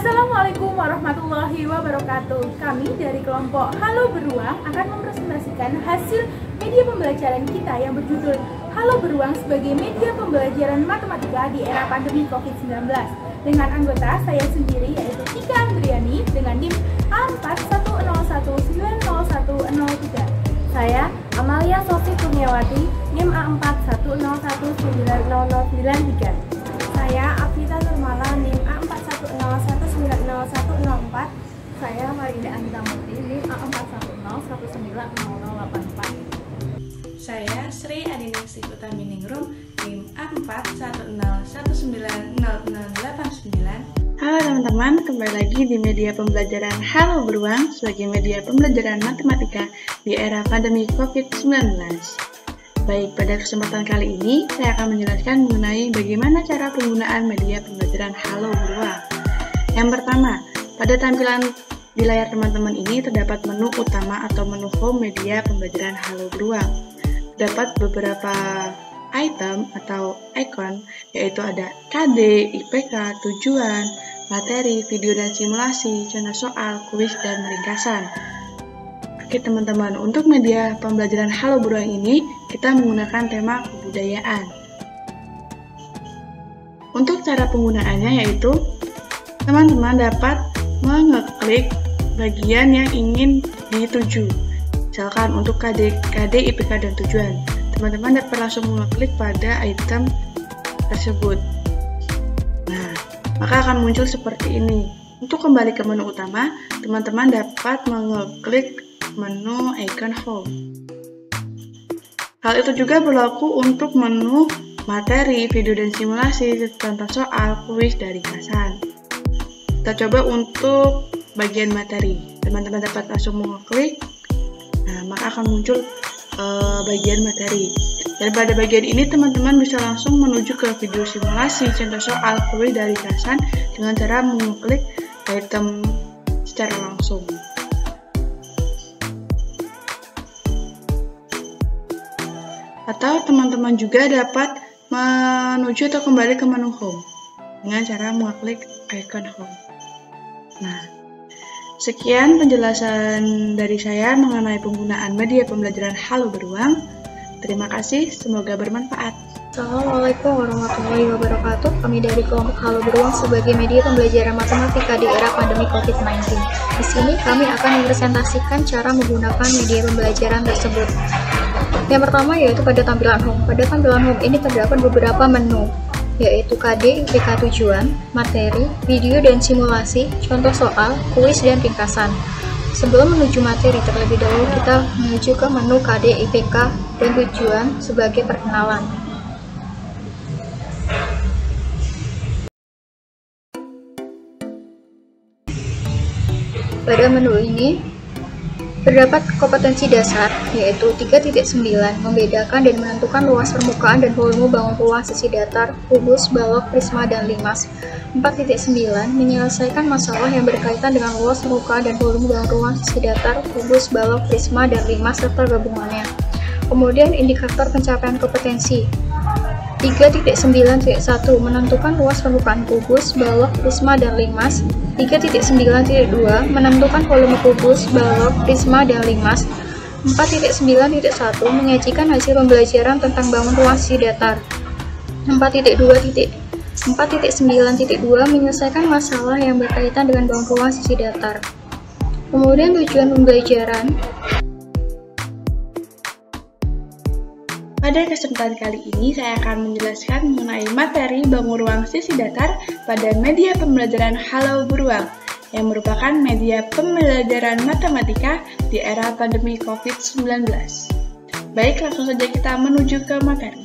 Assalamualaikum warahmatullahi wabarakatuh. Kami dari kelompok Halo Beruang akan mempresentasikan hasil media pembelajaran kita yang berjudul Halo Beruang sebagai media pembelajaran matematika di era pandemi COVID-19 dengan anggota saya sendiri yaitu Tika Andriani dengan NIM A4101901003. Saya Amalia Sofi Kurniawati, NIM A4101900903. Saya Afita Nurmala, NIM A4101901004. Saya Marinda Anita Murti, NIM A41019084. Saya Sri Adiningsi Utaminingsrum, NIM A4101900089. Halo teman-teman, kembali lagi di media pembelajaran Halo Beruang sebagai media pembelajaran matematika di era pandemi COVID-19. Baik, pada kesempatan kali ini saya akan menjelaskan mengenai bagaimana cara penggunaan media pembelajaran Halo Beruang. Yang pertama, pada tampilan di layar teman-teman ini terdapat menu utama atau menu home media pembelajaran Halo Beruang. Terdapat beberapa item atau icon, yaitu ada KD, IPK, tujuan, materi, video dan simulasi, contoh soal, kuis, dan ringkasan. Oke teman-teman, untuk media pembelajaran Halo Beruang ini, kita menggunakan tema kebudayaan. Untuk cara penggunaannya yaitu, teman-teman dapat mengeklik bagian yang ingin dituju. Misalkan untuk KD, IPK, dan tujuan. Teman-teman dapat langsung mengeklik pada item tersebut. Nah, maka akan muncul seperti ini. Untuk kembali ke menu utama, teman-teman dapat mengeklik menu icon home. Hal itu juga berlaku untuk menu materi, video dan simulasi, contoh soal, kuis, dan ringkasan. Kita coba untuk bagian materi. Teman-teman dapat langsung mengeklik. Nah, maka akan muncul bagian materi. Dan pada bagian ini teman-teman bisa langsung menuju ke video simulasi, contoh soal, kuis, dan ringkasan dengan cara mengklik item secara langsung. Atau teman-teman juga dapat menuju atau kembali ke menu home dengan cara mengklik icon home. Nah, sekian penjelasan dari saya mengenai penggunaan media pembelajaran Halo Beruang. Terima kasih, semoga bermanfaat. Assalamualaikum warahmatullahi wabarakatuh. Kami dari kelompok Halo Beruang sebagai media pembelajaran matematika di era pandemi COVID-19. Di sini kami akan mempresentasikan cara menggunakan media pembelajaran tersebut. Yang pertama yaitu pada tampilan home. Pada tampilan home ini terdapat beberapa menu, yaitu KD, IPK, tujuan, materi, video dan simulasi, contoh soal, kuis, dan ringkasan. Sebelum menuju materi, terlebih dahulu kita menuju ke menu KD, IPK, dan tujuan sebagai perkenalan. Pada menu ini, terdapat kompetensi dasar, yaitu 3.9, membedakan dan menentukan luas permukaan dan volume bangun ruang sisi datar, kubus, balok, prisma, dan limas. 4.9, menyelesaikan masalah yang berkaitan dengan luas permukaan dan volume bangun ruang sisi datar, kubus, balok, prisma, dan limas, serta gabungannya. Kemudian indikator pencapaian kompetensi. 3.9.1, menentukan luas permukaan kubus, balok, prisma, dan limas. 3.9.2, menentukan volume kubus, balok, prisma, dan limas. 4.9.1, menyajikan hasil pembelajaran tentang bangun ruang sisi datar. 4.9.2, menyelesaikan masalah yang berkaitan dengan bangun ruang sisi datar. Kemudian tujuan pembelajaran. Pada kesempatan kali ini, saya akan menjelaskan mengenai materi bangun ruang sisi datar pada media pembelajaran Halo Beruang, yang merupakan media pembelajaran matematika di era pandemi COVID-19. Baik, langsung saja kita menuju ke materi.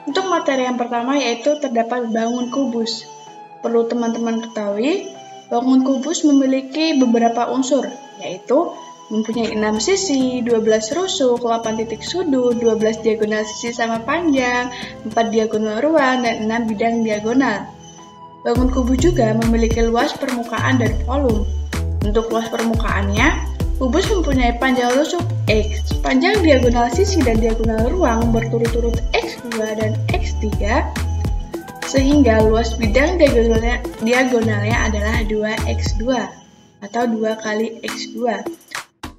Untuk materi yang pertama yaitu terdapat bangun kubus. Perlu teman-teman ketahui, bangun kubus memiliki beberapa unsur, yaitu mempunyai 6 sisi, 12 rusuk, 8 titik sudut, 12 diagonal sisi sama panjang, 4 diagonal ruang, dan 6 bidang diagonal. Bangun kubus juga memiliki luas permukaan dan volume. Untuk luas permukaannya, kubus mempunyai panjang rusuk X, panjang diagonal sisi dan diagonal ruang berturut-turut X2 dan X3, sehingga luas bidang diagonalnya adalah 2x2 atau 2 kali x2.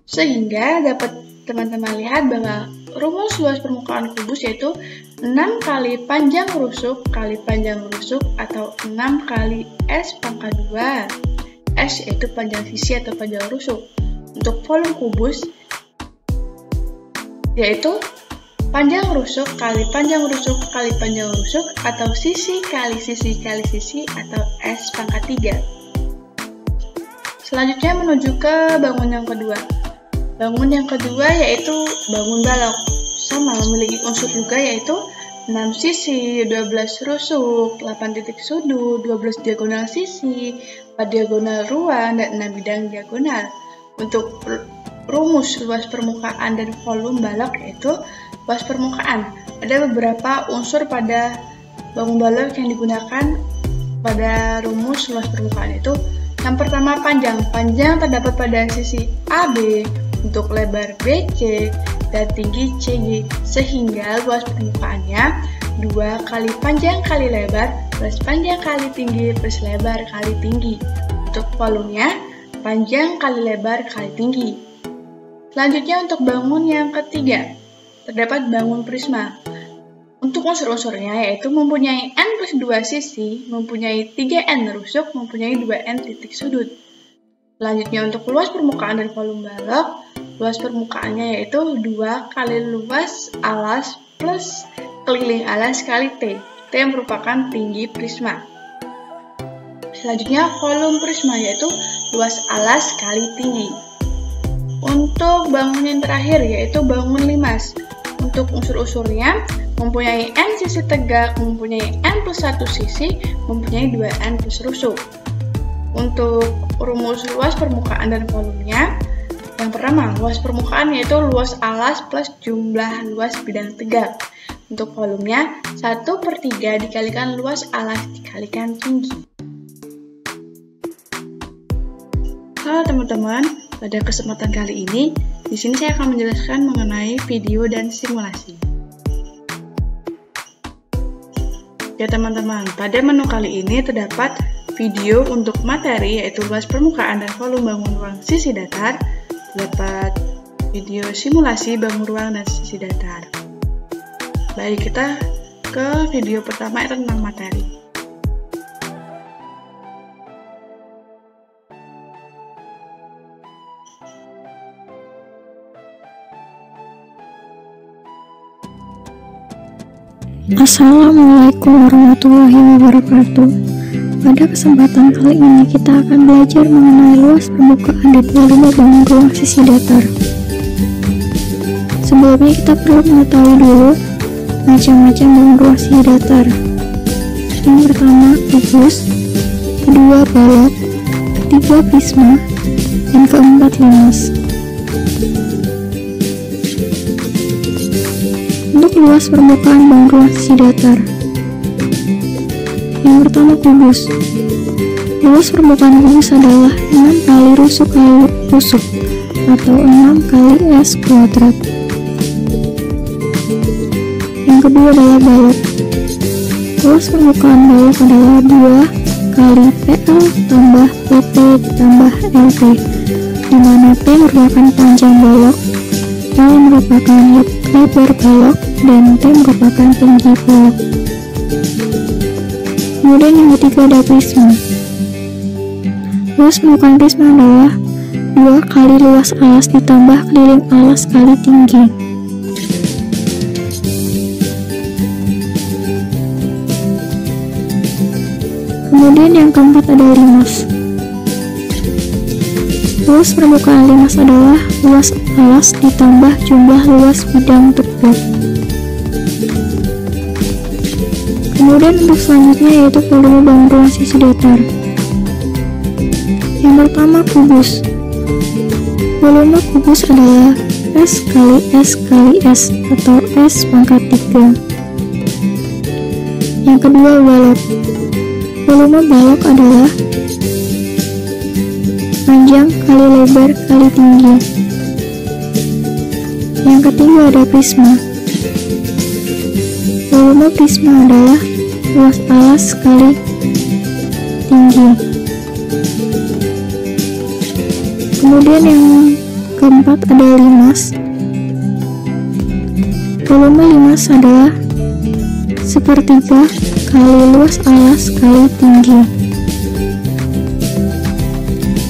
Sehingga dapat teman-teman lihat bahwa rumus luas permukaan kubus yaitu 6 kali panjang rusuk kali panjang rusuk atau 6 kali S pangkat 2. S yaitu panjang sisi atau panjang rusuk. Untuk volume kubus yaitu panjang rusuk kali panjang rusuk kali panjang rusuk atau sisi kali sisi kali sisi atau S pangkat 3. Selanjutnya menuju ke bangun yang kedua. Bangun yang kedua yaitu bangun balok. Sama memiliki unsur juga yaitu 6 sisi, 12 rusuk, 8 titik sudut, 12 diagonal sisi, 4 diagonal ruang, dan 6 bidang diagonal. Untuk rumus luas permukaan dan volume balok yaitu luas permukaan. Ada beberapa unsur pada bangun balok yang digunakan pada rumus luas permukaan itu. Yang pertama panjang. Panjang terdapat pada sisi AB untuk lebar BC dan tinggi CG, sehingga luas permukaannya 2 kali panjang kali lebar plus panjang kali tinggi plus lebar kali tinggi. Untuk volumenya panjang kali lebar kali tinggi. Selanjutnya untuk bangun yang ketiga, terdapat bangun prisma. Untuk unsur-unsurnya yaitu mempunyai N plus 2 sisi, mempunyai 3N rusuk, mempunyai 2N titik sudut. Selanjutnya untuk luas permukaan dan volume balok, luas permukaannya yaitu 2 kali luas alas plus keliling alas kali T. T merupakan tinggi prisma. Selanjutnya volume prisma yaitu luas alas kali tinggi. Untuk bangun yang terakhir yaitu bangun limas. Untuk unsur-unsurnya mempunyai N sisi tegak, mempunyai N plus 1 sisi, mempunyai 2N plus rusuk. Untuk rumus luas permukaan dan volumenya, yang pertama luas permukaan yaitu luas alas plus jumlah luas bidang tegak. Untuk volumenya 1/3 dikalikan luas alas dikalikan tinggi. Halo teman-teman, pada kesempatan kali ini, di sini saya akan menjelaskan mengenai video dan simulasi. Ya teman-teman, pada menu kali ini terdapat video untuk materi yaitu luas permukaan dan volume bangun ruang sisi datar, terdapat video simulasi bangun ruang dan sisi datar. Baik, kita ke video pertama tentang materi. Assalamualaikum warahmatullahi wabarakatuh. Pada kesempatan kali ini kita akan belajar mengenai luas permukaan dan volume bangun ruang sisi datar. Sebelumnya kita perlu mengetahui dulu macam-macam bangun ruang sisi datar. Yang pertama kubus, kedua balok, ketiga prisma, dan keempat limas. Untuk luas permukaan bangun ruang sisi datar. Yang pertama kubus. Luas permukaan kubus adalah 6 kali rusuk kali rusuk atau 6 kali S kuadrat. Yang kedua adalah balok. Luas permukaan balok adalah 2 kali PL tambah PP tambah LP, di mana P merupakan panjang balok, L merupakan lebar balok, dan T merupakan tinggi balok. Kemudian yang ketiga ada prisma. Luas permukaan prisma adalah 2 kali luas alas ditambah keliling alas kali tinggi. Kemudian yang keempat ada limas. Luas permukaan limas adalah luas alas ditambah jumlah luas bidang tegak. Kemudian untuk selanjutnya yaitu volume bangun ruang sisi datar. Yang pertama kubus. Volume kubus adalah S kali S kali S atau S pangkat 3. Yang kedua balok. Volume balok adalah panjang kali lebar kali tinggi. Yang ketiga ada prisma. Volume prisma adalah luas alas kali tinggi. Kemudian yang keempat ada limas. Volume limas adalah sepertiga kali luas alas kali tinggi.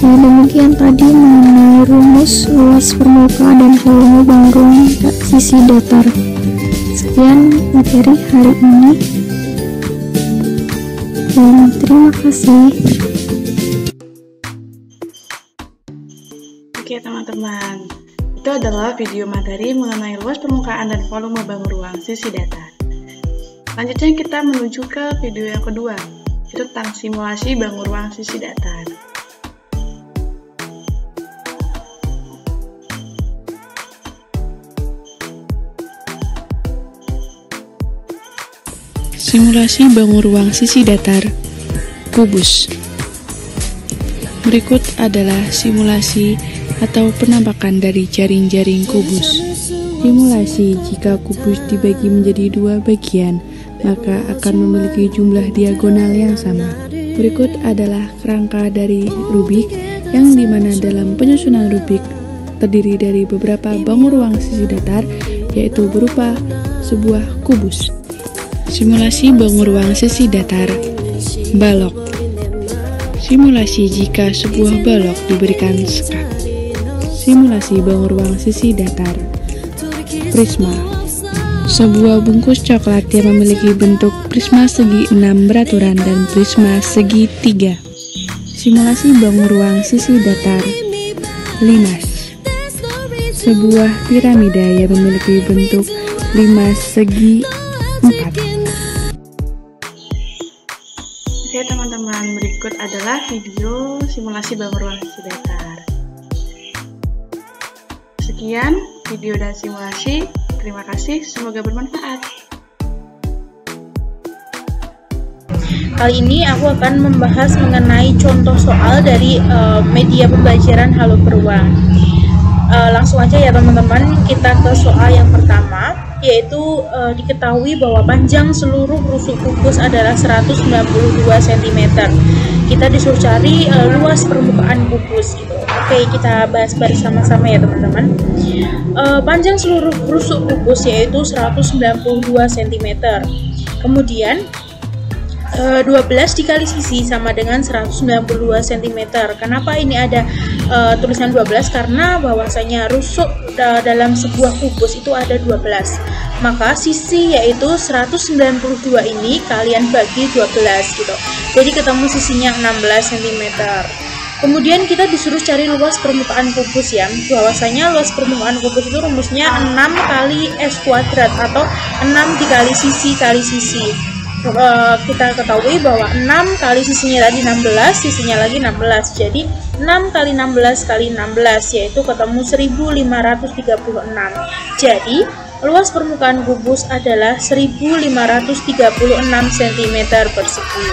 Ya, demikian tadi mengenai rumus luas permukaan dan volume bangunan sisi datar. Sekian materi hari ini, dan terima kasih. Oke teman-teman, itu adalah video materi mengenai luas permukaan dan volume bangun ruang sisi datar. Selanjutnya kita menuju ke video yang kedua, yaitu tentang simulasi bangun ruang sisi datar. Simulasi bangun ruang sisi datar kubus. Berikut adalah simulasi atau penampakan dari jaring-jaring kubus. Simulasi jika kubus dibagi menjadi dua bagian, maka akan memiliki jumlah diagonal yang sama. Berikut adalah kerangka dari Rubik, yang dimana dalam penyusunan Rubik terdiri dari beberapa bangun ruang sisi datar, yaitu berupa sebuah kubus. Simulasi bangun ruang sisi datar balok. Simulasi jika sebuah balok diberikan sekat. Simulasi bangun ruang sisi datar prisma. Sebuah bungkus coklat yang memiliki bentuk prisma segi 6 beraturan dan prisma segi 3. Simulasi bangun ruang sisi datar limas. Sebuah piramida yang memiliki bentuk limas segi 4. Oke teman-teman, berikut adalah video simulasi bangun ruang sisi datar. Sekian video dan simulasi. Terima kasih, semoga bermanfaat. Kali ini aku akan membahas mengenai contoh soal dari media pembelajaran Halo Beruang. Langsung aja ya teman-teman, kita ke soal yang pertama, yaitu diketahui bahwa panjang seluruh rusuk kubus adalah 192 cm. Kita disuruh cari luas permukaan kubus gitu. Oke, kita bahas bersama-sama ya teman-teman. Panjang seluruh rusuk kubus yaitu 192 cm. Kemudian 12 dikali sisi sama dengan 192 cm. Kenapa ini ada tulisan 12? Karena bahwasanya rusuk dalam sebuah kubus itu ada 12. Maka sisi yaitu 192 ini kalian bagi 12 gitu. Jadi ketemu sisinya 16 cm. Kemudian kita disuruh cari luas permukaan kubus ya. Bahwasanya luas permukaan kubus itu rumusnya 6 kali S kuadrat atau 6 dikali sisi kali sisi. Kita ketahui bahwa 6 kali sisinya tadi 16, sisinya lagi 16. Jadi 6 kali 16 kali 16 yaitu ketemu 1536. Jadi luas permukaan kubus adalah 1536 cm persegi.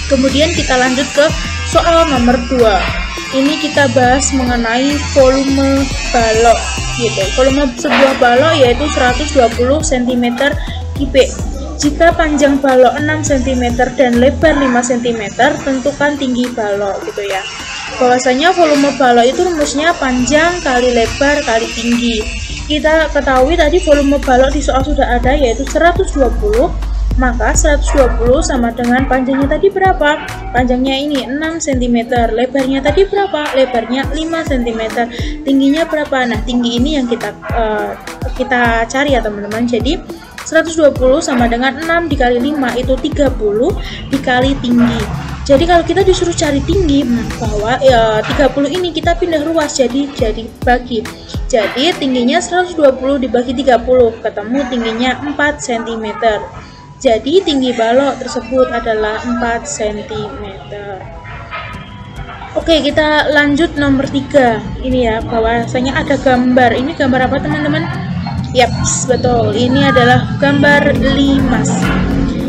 Kemudian kita lanjut ke soal nomor 2. Ini kita bahas mengenai volume balok gitu. Volume sebuah balok yaitu 120 cm3. Jika panjang balok 6 cm dan lebar 5 cm, tentukan tinggi balok gitu ya. Bahwasanya volume balok itu rumusnya panjang kali lebar kali tinggi. Kita ketahui tadi volume balok di soal sudah ada yaitu 120. Maka 120 sama dengan panjangnya tadi berapa? Panjangnya ini 6 cm. Lebarnya tadi berapa? Lebarnya 5 cm. Tingginya berapa? Nah, tinggi ini yang kita cari ya teman-teman. Jadi 120 sama dengan 6 dikali 5 itu 30 dikali tinggi. Jadi kalau kita disuruh cari tinggi, bahwa 30 ini kita pindah ruas jadi bagi. Jadi tingginya 120 dibagi 30 ketemu tingginya 4 cm. Jadi tinggi balok tersebut adalah 4 cm. Oke, kita lanjut nomor 3. Ini ya, bahwasanya ada gambar. Ini gambar apa teman-teman? Yaps, betul. Ini adalah gambar limas.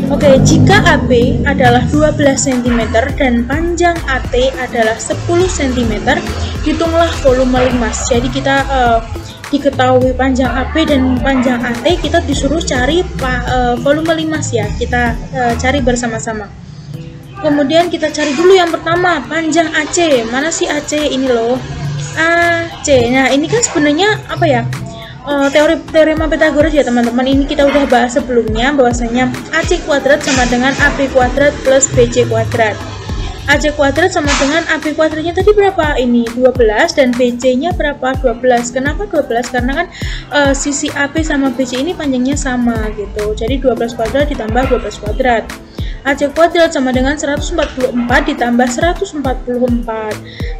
Oke, jika AB adalah 12 cm dan panjang AT adalah 10 cm, hitunglah volume limas. Jadi kita diketahui panjang AP dan panjang AT, kita disuruh cari volume limas ya. Kita cari bersama-sama. Kemudian kita cari dulu yang pertama, panjang AC. Mana sih AC? Ini loh, AC. Nah, ini kan sebenarnya apa ya? Teorema Pythagoras ya teman-teman. Ini kita udah bahas sebelumnya, bahwasanya AC kuadrat sama dengan AB kuadrat plus BC kuadrat. AC kuadrat sama dengan AB kuadratnya tadi berapa? Ini 12 dan BC nya berapa? 12. Kenapa 12? Karena kan sisi AB sama BC ini panjangnya sama gitu. Jadi 12 kuadrat ditambah 12 kuadrat. AC kuadrat sama dengan 144 ditambah 144.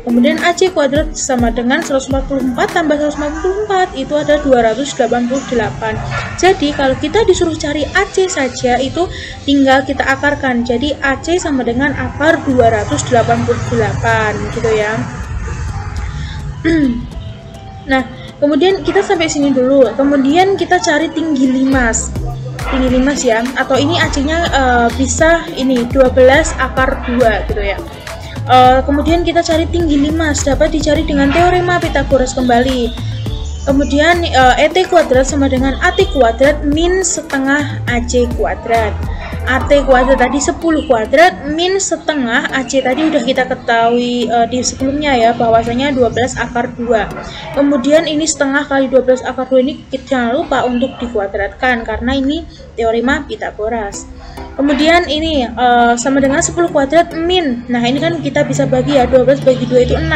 Kemudian AC kuadrat sama dengan 144 tambah 144, itu ada 288. Jadi kalau kita disuruh cari AC saja, itu tinggal kita akarkan. Jadi AC sama dengan akar 288 gitu ya. Nah, kemudian kita sampai sini dulu. Kemudian kita cari tinggi limas. Tinggi limas ya, atau ini AC-nya bisa ini 12 akar 2 gitu ya. Kemudian kita cari tinggi limas, dapat dicari dengan teorema Pythagoras kembali. Kemudian ET kuadrat sama dengan AT kuadrat min setengah AC kuadrat. AT kuadrat tadi 10 kuadrat min setengah AC tadi udah kita ketahui di sebelumnya ya, bahwasanya 12 akar 2. Kemudian ini setengah kali 12 akar 2 ini jangan lupa untuk dikuadratkan karena ini teorema Pythagoras. Kemudian ini sama dengan 10 kuadrat min. Nah, ini kan kita bisa bagi ya, 12 bagi 2 itu 6.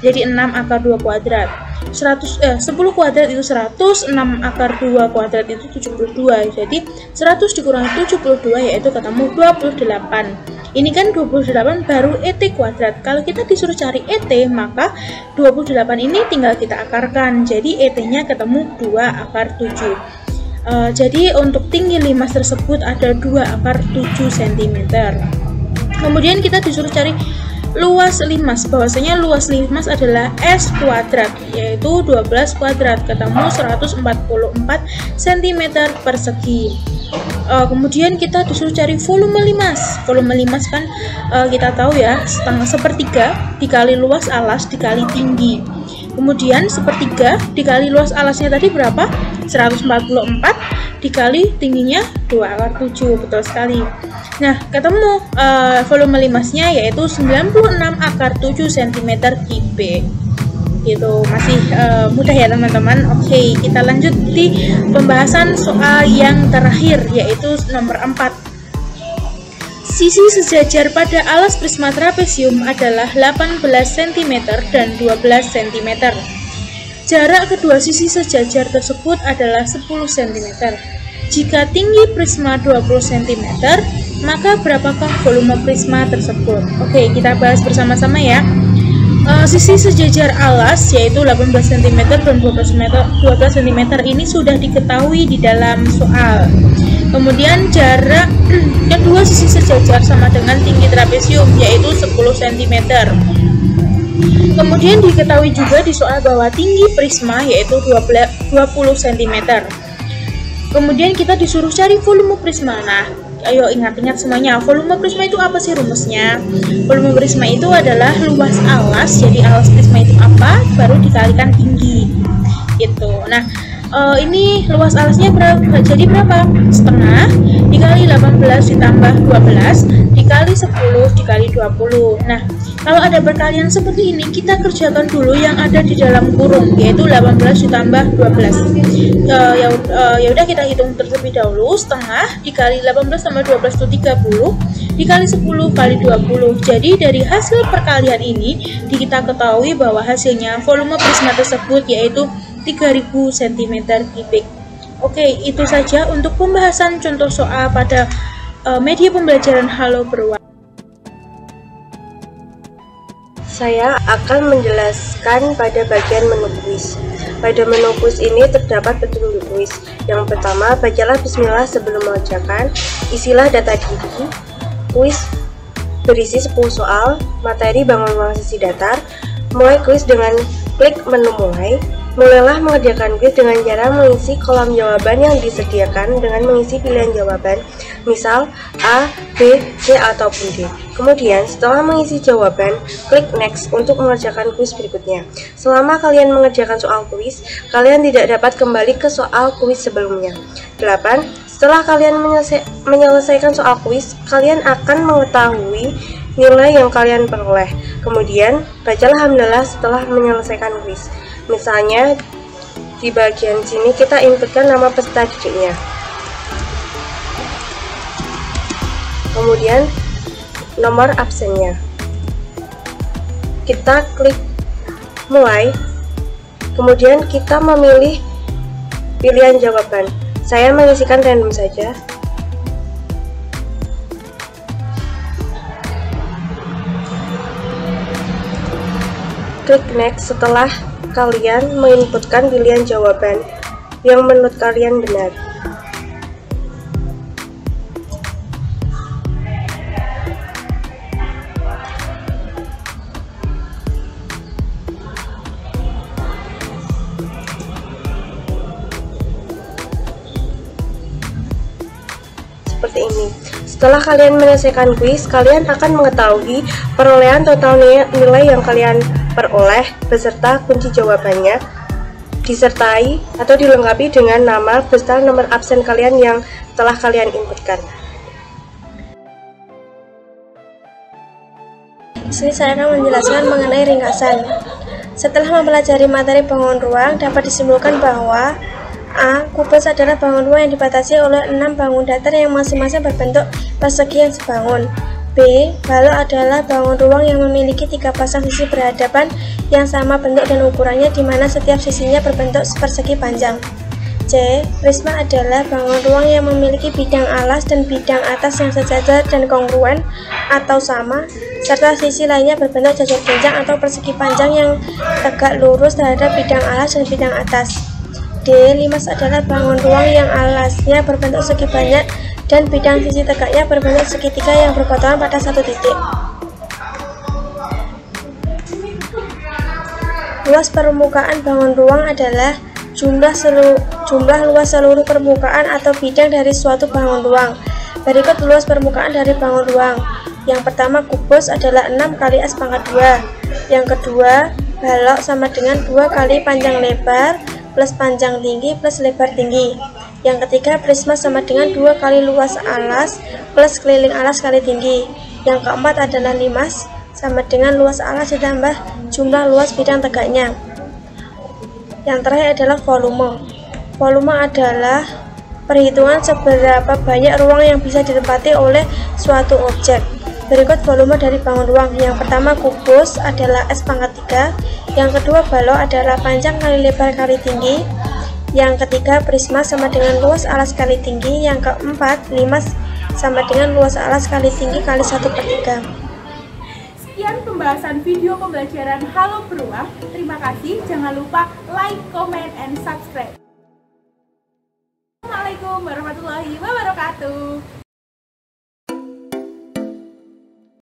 Jadi 6 akar 2 kuadrat. 10 kuadrat itu 100, 6 akar 2 kuadrat itu 72. Jadi 100 dikurangi 72 yaitu ketemu 28. Ini kan 28 baru ET kuadrat. Kalau kita disuruh cari ET, maka 28 ini tinggal kita akarkan. Jadi ET-nya ketemu 2 akar 7. Jadi untuk tinggi limas tersebut ada 2 akar 7 cm. Kemudian kita disuruh cari luas limas, bahwasanya luas limas adalah S kuadrat, yaitu 12 kuadrat, ketemu 144 cm persegi. Kemudian kita disuruh cari volume limas. Volume limas kan kita tahu ya, sepertiga dikali luas alas dikali tinggi. Kemudian sepertiga dikali luas alasnya tadi berapa? 144 dikali tingginya 2 akar 7, betul sekali. Nah, ketemu volume limasnya yaitu 96 akar 7 cm kibe. Itu masih mudah ya teman-teman. Oke, kita lanjut di pembahasan soal yang terakhir yaitu nomor 4. Sisi sejajar pada alas prisma trapesium adalah 18 cm dan 12 cm. Jarak kedua sisi sejajar tersebut adalah 10 cm. Jika tinggi prisma 20 cm, maka berapakah volume prisma tersebut? Oke, kita bahas bersama-sama ya. Sisi sejajar alas yaitu 18 cm dan 12 cm ini sudah diketahui di dalam soal. Kemudian jarak kedua sisi sejajar sama dengan tinggi trapesium yaitu 10 cm. Kemudian diketahui juga di soal bahwa tinggi prisma yaitu 20 cm. Kemudian kita disuruh cari volume prisma. Nah, ayo ingat-ingat semuanya, volume prisma itu apa sih rumusnya? Volume prisma itu adalah luas alas, jadi alas prisma itu apa, baru dikalikan tinggi gitu. Nah, ini luas alasnya jadi berapa? Setengah dikali 18 ditambah 12 dikali 10 dikali 20. Nah, kalau ada perkalian seperti ini, kita kerjakan dulu yang ada di dalam kurung, yaitu 18 ditambah 12. Ya udah kita hitung terlebih dahulu. Setengah dikali 18 tambah 12 itu 30 dikali 10 kali 20. Jadi dari hasil perkalian ini kita ketahui bahwa hasilnya volume prisma tersebut yaitu 3000 cm3. Oke, itu saja untuk pembahasan contoh soal pada media pembelajaran Halo Beruang. Saya akan menjelaskan pada bagian menu kuis. Pada menu kuis ini terdapat petunjuk kuis. Yang pertama, bacalah bismillah sebelum mengerjakan. Isilah data diri. Kuis berisi 10 soal. Materi bangun ruang sisi datar. Mulai kuis dengan klik menu mulai. Mulailah mengerjakan kuis dengan cara mengisi kolom jawaban yang disediakan dengan mengisi pilihan jawaban, misal A, B, C, ataupun D. Kemudian, setelah mengisi jawaban, klik Next untuk mengerjakan kuis berikutnya. Selama kalian mengerjakan soal kuis, kalian tidak dapat kembali ke soal kuis sebelumnya. 8. Setelah kalian menyelesaikan soal kuis, kalian akan mengetahui nilai yang kalian peroleh. Kemudian, bacalah hamdalah setelah menyelesaikan kuis. Misalnya, di bagian sini kita inputkan nama peserta didiknya. Kemudian, nomor absennya. Kita klik mulai. Kemudian kita memilih pilihan jawaban. Saya mengisikan random saja. Klik next setelah kalian menginputkan pilihan jawaban yang menurut kalian benar. Seperti ini. Setelah kalian menyelesaikan kuis, kalian akan mengetahui perolehan total nilai yang kalian peroleh beserta kunci jawabannya, disertai atau dilengkapi dengan nama beserta nomor absen kalian yang telah kalian inputkan. Di sini saya akan menjelaskan mengenai ringkasan. Setelah mempelajari materi bangun ruang, dapat disimpulkan bahwa A. Kubus adalah bangun ruang yang dibatasi oleh 6 bangun datar yang masing-masing berbentuk persegi yang sebangun. B. Balok adalah bangun ruang yang memiliki 3 pasang sisi berhadapan yang sama bentuk dan ukurannya, di mana setiap sisinya berbentuk persegi panjang. C. Prisma adalah bangun ruang yang memiliki bidang alas dan bidang atas yang sejajar dan kongruen atau sama, serta sisi lainnya berbentuk jajar genjang atau persegi panjang yang tegak lurus terhadap bidang alas dan bidang atas. D. Limas adalah bangun ruang yang alasnya berbentuk segi banyak dan bidang sisi tegaknya berbentuk segitiga yang berpotongan pada satu titik. Luas permukaan bangun ruang adalah jumlah luas seluruh permukaan atau bidang dari suatu bangun ruang. Berikut luas permukaan dari bangun ruang. Yang pertama, kubus adalah 6 kali S pangkat 2. Yang kedua, balok sama dengan 2 kali panjang lebar plus panjang tinggi plus lebar tinggi. Yang ketiga, prisma sama dengan 2 kali luas alas plus keliling alas kali tinggi. Yang keempat adalah limas sama dengan luas alas ditambah jumlah luas bidang tegaknya. Yang terakhir adalah volume. Volume adalah perhitungan seberapa banyak ruang yang bisa ditempati oleh suatu objek. Berikut volume dari bangun ruang. Yang pertama, kubus adalah S pangkat 3. Yang kedua, balok adalah panjang kali lebar kali tinggi. Yang ketiga, prisma sama dengan luas alas kali tinggi. Yang keempat, limas sama dengan luas alas kali tinggi kali 1/3. Sekian pembahasan video pembelajaran Halo Beruang. Terima kasih. Jangan lupa like, comment, and subscribe. Assalamualaikum warahmatullahi wabarakatuh.